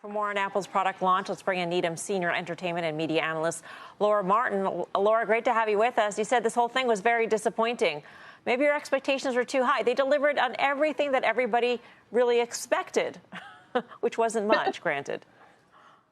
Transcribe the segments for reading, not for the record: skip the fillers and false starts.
For more on Apple's product launch, let's bring in Needham senior entertainment and media analyst Laura Martin. Laura, great to have you with us. You said this whole thing was very disappointing. Maybe your expectations were too high. They delivered on everything that everybody really expected, which wasn't much, granted.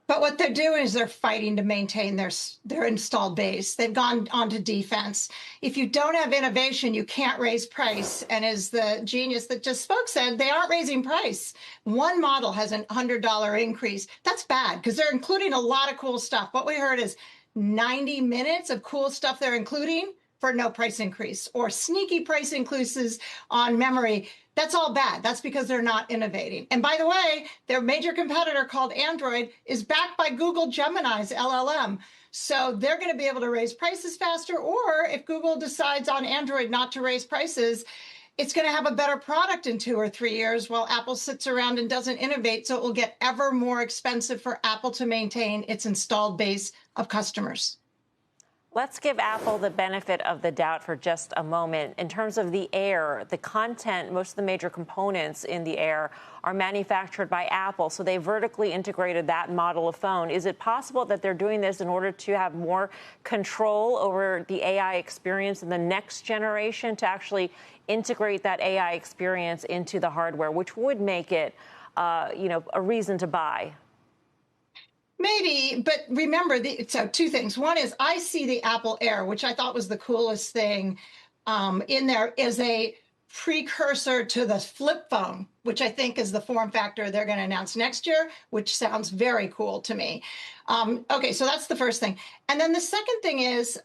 But what they're doing is they're fighting to maintain their installed base. They've gone onto defense. If you don't have innovation, you can't raise price. And as the genius that just spoke said, they aren't raising price. One model has a $100 increase. That's bad because they're including a lot of cool stuff. What we heard is 90 minutes of cool stuff they're including for no price increase, or sneaky price increases on memory. That's all bad. That's because they're not innovating. And by the way, their major competitor called Android is backed by Google Gemini's LLM. So they're going to be able to raise prices faster, or if Google decides on Android not to raise prices, it's going to have a better product in 2 or 3 years while Apple sits around and doesn't innovate. So it will get ever more expensive for Apple to maintain its installed base of customers. Let's give Apple the benefit of the doubt for just a moment. In terms of the Air, the content, most of the major components in the Air are manufactured by Apple, so they vertically integrated that model of phone. Is it possible that they're doing this in order to have more control over the AI experience in the next generation, to actually integrate that AI experience into the hardware, which would make it, a reason to buy? Maybe, but remember, so 2 things. One is I see the Apple Air, which I thought was the coolest thing in there, as a precursor to the flip phone, which I think is the form factor they're going to announce next year, which sounds very cool to me. Okay, so that's the first thing. And then the second thing is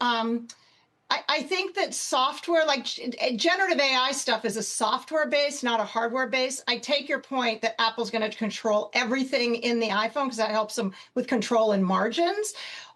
I think that software, like generative AI stuff, is a software base, not a hardware base. I take your point that Apple's going to control everything in the iPhone because that helps them with control and margins,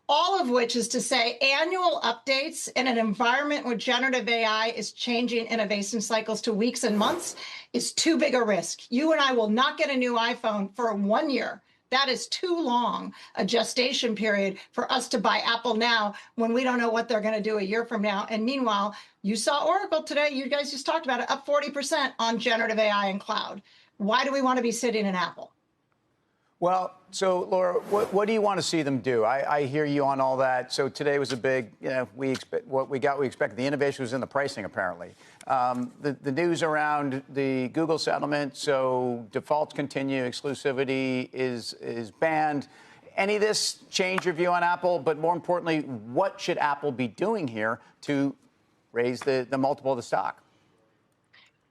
all of which is to say annual updates in an environment where generative AI is changing innovation cycles to weeks and months is too big a risk. You and I will not get a new iPhone for 1 year. That is too long a gestation period for us to buy Apple now when we don't know what they're going to do a year from now. And meanwhile, you saw Oracle today, you guys just talked about it, up 40% on generative AI and cloud. Why do we want to be sitting in Apple? Well, so Laura, what do you want to see them do? I hear you on all that. So today was a big, we expected. The innovation was in the pricing, apparently. The news around the Google settlement, so defaults continue, exclusivity is banned. Any of this change your view on Apple? But more importantly, what should Apple be doing here to raise the multiple of the stock?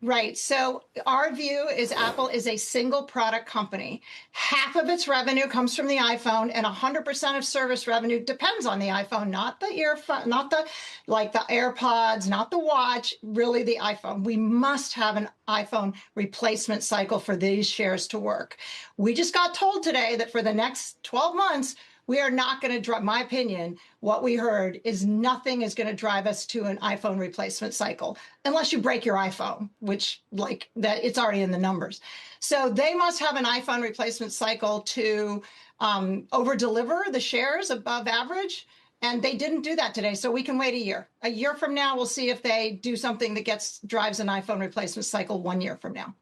Right. So our view is Apple is a single product company. Half of its revenue comes from the iPhone, and 100% of service revenue depends on the iPhone, not the earphone, not the AirPods, not the watch, really the iPhone. We must have an iPhone replacement cycle for these shares to work. We just got told today that for the next 12 months, we are not going to drive, my opinion, what we heard is nothing is going to drive us to an iPhone replacement cycle unless you break your iPhone, which that it's already in the numbers. So they must have an iPhone replacement cycle to over deliver the shares above average. And they didn't do that today. So we can wait a year. A year from now, we'll see if they do something that drives an iPhone replacement cycle 1 year from now.